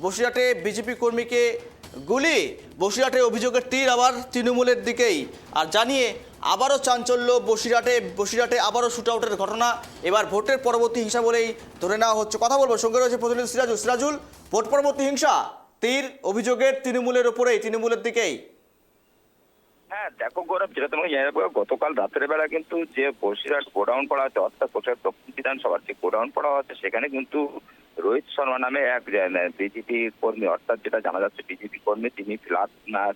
বসিরহাটে BJP কর্মীকে গুলি, বসিরহাটে অভিযোগের তীর আবার তৃণমূলের দিকেই। আর জানিয়ে আবারও চাঞ্চল্য বসিরহাটে আবারও শুট আউটের ঘটনা। এবার ভোটের পরবর্তী হিংসা বলেই ধরে নেওয়া হচ্ছে। কথা বলবো, সঙ্গে রয়েছে প্রতিনিধি সিরাজুল। ভোট পরবর্তী হিংসা, তীর অভিযোগের তৃণমূলের ওপরেই, তৃণমূলের দিকেই। হ্যাঁ দেখো গৌরব, যেটা তোমাকে জানিয়ে রাখবো, গতকাল রাতের বেলা কিন্তু যে বসিরহাট গোডাউন পড়া আছে, অর্থাৎ বসিরহাট দক্ষিণ বিধানসভার যে গোডাউন পড়া আছে, সেখানে কিন্তু রোহিত শর্মা নামে এক বিজেপি কর্মী, অর্থাৎ যেটা জানা যাচ্ছে বিজেপি কর্মী, তিনি ফ্ল্যাট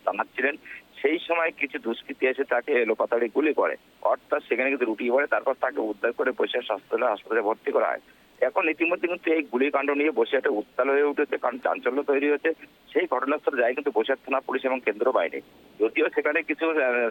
টানাচ্ছিলেন। সেই সময় কিছু দুষ্কৃতী এসে তাকে এলোপাতাড়ি গুলি করে, অর্থাৎ সেখানে কিন্তু লুটিয়ে পড়ে। তারপর তাকে উদ্ধার করে বসিরহাট হাসপাতালে ভর্তি করা হয়। এখন ইতিমধ্যে কিন্তু এই গুলিকাণ্ড নিয়ে বসিরহাটে উত্তাল হয়ে উঠেছে, কারণ চাঞ্চল্য তৈরি হয়েছে। সেই ঘটনাস্থলে যায় কিন্তু বসিরহাট থানা পুলিশ এবং কেন্দ্র বাহিনী। যদিও সেখানে কিছু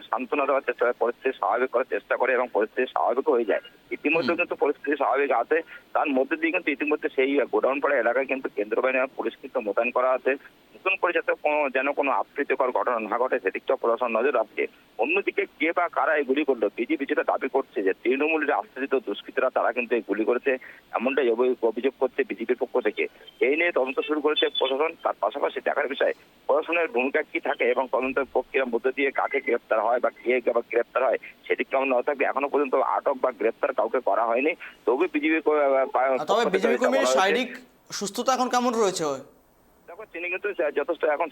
সান্ত্বনা দেওয়ার চেষ্টা করে, পরিস্থিতি স্বাভাবিক করার চেষ্টা করে এবং পরিস্থিতি স্বাভাবিক হয়ে যায়। ইতিমধ্যে কিন্তু পরিস্থিতি স্বাভাবিক আছে। তার মধ্যে দিয়ে কিন্তু ইতিমধ্যে সেই গোডাউন পাড়া এলাকায় কিন্তু কেন্দ্র বাহিনী এবং পুলিশ কিন্তু মোতায়েন করা আছে, নতুন করে যাতে যেন কোনো আপ্রীতিকর ঘটনা না ঘটে সেদিকটা প্রশাসন নজর রাখছে। অন্যদিকে কে বা কারা এই গুলি করলো, বিজেপি যেটা দাবি করছে যে তৃণমূলের আশ্রিত দুষ্কৃতীরা তারা কিন্তু এই গুলি করেছে, এমনটাই অভিযোগ করছে বিজেপির পক্ষ থেকে। এই নিয়ে তদন্ত শুরু করেছে প্রশাসন। তার পাশাপাশি দেখার বিষয় প্রশাসনের ভূমিকা কি থাকে এবং তদন্তের প্রক্রিয়ার মধ্যে দিয়ে কাকে গ্রেপ্তার হয় বা কে গ্রেপ্তার হয় সেদিক কেমন না থাকবে। এখনো পর্যন্ত আটক বা গ্রেপ্তার কাউকে করা হয়নি। তবে বিজেপি কর্মীর শারীরিক সুস্থতা এখন কেমন রয়েছে? দেখো, তিনি কিন্তু যথেষ্ট এখন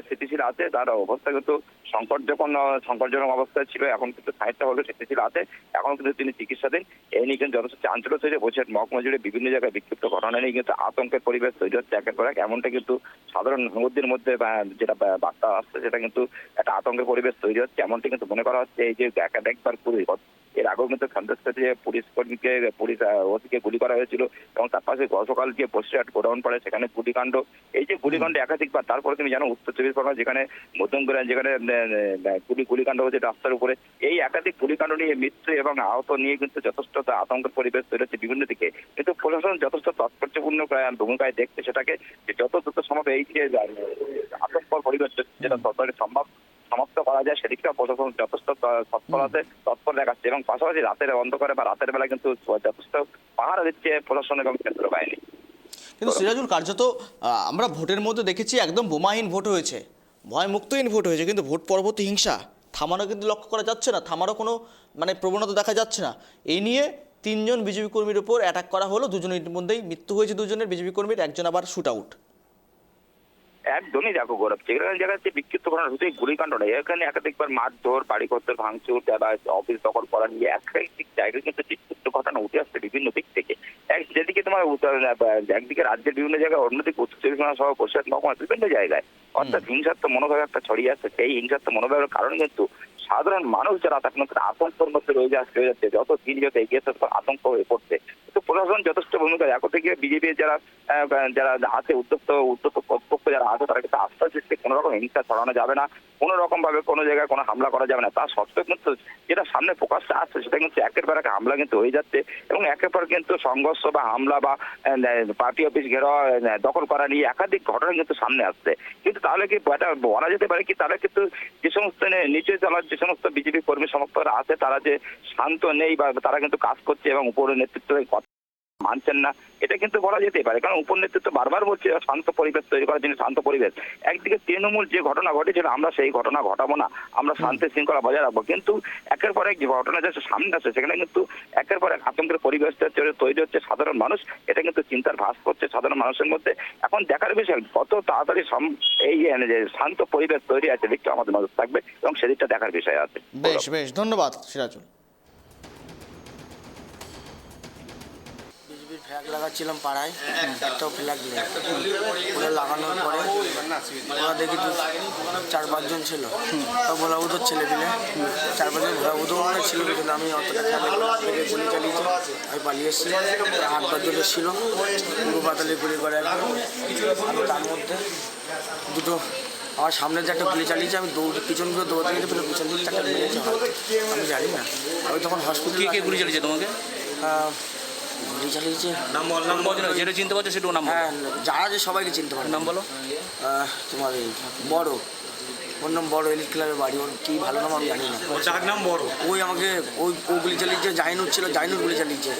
স্থিতিশীল আছে। তার অবস্থা কিন্তু সংকটজনক অবস্থায় ছিল, এখন কিন্তু খানিকটা হলেও স্থিতিশীল আছে। এখন কিন্তু তিনি চিকিৎসাধীন। এই নিয়ে কিন্তু যথেষ্ট চাঞ্চল্য তৈরি বসিরহাট মহকুমা জুড়ে বিভিন্ন জায়গায় বিক্ষিপ্ত ঘটনা নিয়ে কিন্তু আতঙ্কের পরিবেশ তৈরি হচ্ছে একের পর এক। এমনটা কিন্তু সাধারণ নাগরিকদের মধ্যে যেটা বার্তা আসছে, সেটা কিন্তু একটা আতঙ্কের পরিবেশ তৈরি হচ্ছে। এমনটা কিন্তু মনে করা হচ্ছে এই যে একবার এর আগেও কিন্তু খান্দাসকে পুলিশ কর্মীকে ওসিকে গুলি করা হয়েছিল এবং তার পাশে গতকাল যে বসিরহাট গোডাউন পড়ে সেখানে গুলিকাণ্ড। এই যে গুলিকাণ্ড একাধিকবার, তারপরে তুমি জানো উত্তর চব্বিশ পরগনা যেখানে মধ্যমগ্রাম যেখানে গুলিকাণ্ড হচ্ছে রাস্তার উপরে, এই একাধিক গুলিকাণ্ড নিয়ে মৃত্যু এবং আহত নিয়ে কিন্তু যথেষ্ট আতঙ্কের পরিবেশ তৈরি হচ্ছে বিভিন্ন দিকে। কিন্তু প্রশাসন যথেষ্ট তাৎপর্যপূর্ণ ভূমিকায় দেখছে সেটাকে, যে যত দ্রুত সম্ভব এই যে আতঙ্কর পরিবেশ যেটা সরকারের সমাপ্ত করা যায় সেদিকটা প্রশাসন যথেষ্ট তৎপর দেখাচ্ছে এবং পাশাপাশি রাতের অন্ধকারে বা রাতের বেলা কিন্তু যথেষ্ট পাহারা দিচ্ছে প্রশাসন এবং কেন্দ্র বাহিনী। কিন্তু সিরাজুল, কার্যত আমরা ভোটের মধ্যে দেখেছি একদম বোমাহীন ভোট হয়েছে, ভয় মুক্তহীন ভোট হয়েছে, কিন্তু ভোট পরবর্তী হিংসা থামানো কিন্তু লক্ষ্য করা যাচ্ছে না, থামারও কোনো প্রবণতা দেখা যাচ্ছে না। এই নিয়ে 3 জন বিজেপি কর্মীর উপর অ্যাটাক করা হলো, দুজনের মধ্যেই মৃত্যু হয়েছে, 2 জনের বিজেপি কর্মীর, একজন আবার শুট আউট। একদমই দেখো গৌরব, যেখানে জায়গাতে বিক্ষিপ্ত ঘটনা হচ্ছে গুলিকাণ্ড নয়, এখানে একাধিকবার মারধর, বাড়িঘর ভাঙচুর, অফিস দখল করা নিয়ে একাধিক জায়গায় কিন্তু বিক্ষিপ্ত ঘটনা উঠে আসছে বিভিন্ন দিক থেকে। যেদিকে তোমার একদিকে রাজ্যের বিভিন্ন জায়গায়, অন্যদিকে উত্তর চব্বিশ পরগনা সহ বসিরহাট মহকুমার বিভিন্ন জায়গায়, অর্থাৎ হিংসাত্মক মনোভাব একটা ছড়িয়ে আসছে। সেই হিংসাত্মক মনোভাবের কারণে কিন্তু সাধারণ মানুষ যারা তাকে আতঙ্কের মধ্যে রয়ে যাচ্ছে, যত দিন যত এগিয়ে যাচ্ছে আতঙ্ক হয়ে পড়ছে। কিন্তু প্রশাসন যথেষ্ট ভূমিকা এখন থেকে বিজেপি যারা আছে উদ্যোক্ত কর্তৃপক্ষ যারা আছে, তারা কিন্তু আস্থা দিচ্ছে কোনো রকম হিংসা ছড়ানো যাবে না, কোনো রকম ভাবে কোনো জায়গায় কোনো হামলা করা যাবে না। তা সত্ত্বেও কিন্তু যেটা সামনে প্রকাশ্যে আসছে সেটা কিন্তু একের পর এক হামলা কিন্তু হয়ে যাচ্ছে এবং একের পর কিন্তু সংঘর্ষ বা হামলা বা পার্টি অফিস ঘেরাও দখল করা নিয়ে একাধিক ঘটনা কিন্তু সামনে আসছে। কিন্তু তাহলে কি বলা যেতে পারে কি, তাহলে কিন্তু যে সমস্ত নিচে তলার যে সমস্ত বিজেপি কর্মী সমর্থকরা আছে তারা যে শান্ত নেই বা তারা কিন্তু কাজ করছে এবং উপরের নেতৃত্বের কথা মানছেন না, এটা কিন্তু বলা যেতে পারে। কারণ উপর নেতৃত্ব বারবার বলছে শান্ত পরিবেশ তৈরি করার জন্য, শান্ত পরিবেশ। একদিকে তৃণমূল যে ঘটনা ঘটেছিল, আমরা সেই ঘটনা ঘটাবো না, আমরা শান্তি শৃঙ্খলা বজায় রাখবো, কিন্তু একের পর এক যে ঘটনা যাচ্ছে সামনে আসছে সেখানে কিন্তু একের পর এক আতঙ্কের পরিবেশটা তৈরি হচ্ছে। সাধারণ মানুষ এটা কিন্তু চিন্তার ভাস করছে সাধারণ মানুষের মধ্যে। এখন দেখার বিষয় কত তাড়াতাড়ি এই যে শান্ত পরিবেশ তৈরি আছে, দিকটা আমাদের নজর থাকবে এবং সেদিকটা দেখার বিষয় আছে। বেশ বেশ, ধন্যবাদ সিরাজুল। ফ্ল্যাগ লাগাচ্ছিলাম পাড়ায়, একটাও ফ্ল্যাগ নেই। ওরা লাগানোর পরে ওরা দেখি 4-5 জন ছিল, তো ভোলাবুধোর ছেলে মিলে 4-5 জন ভোলাবুধো মনে ছিল, কিন্তু আমি অতটা গুলি চালিয়েছি, আমি পালিয়ে এসেছি। 8-10 জনের ছিল, পুরো পাতালে গুলি করে একদম। আমি তার মধ্যে দুটো আমার সামনে যে একটা গুলি চালিয়েছে, আমি পিছন দিয়ে দৌড়তে গেছে, পিছন দিকে 4টা মেরেছে, আমি জানি না। আমি তখন হসপিটালে। গুলি চালিয়েছে তোমাকে? গুলি চালিয়েছে নাম বলো, যেটা চিনতে পারছো সেটা নাম। হ্যাঁ, যারা যে সবাইকে চিনতে পারে। নাম বলো। তোমার এই বড়, ওর নাম বড়, এলিট ক্লাবের বাড়ি, ওর কি ভালো নাম আমি জানি না। যার নাম বড়, ওই আমাকে ওই গুলি চালিয়েছে। জাহিনুর ছিল, জাহিনুর গুলি চালিয়েছে।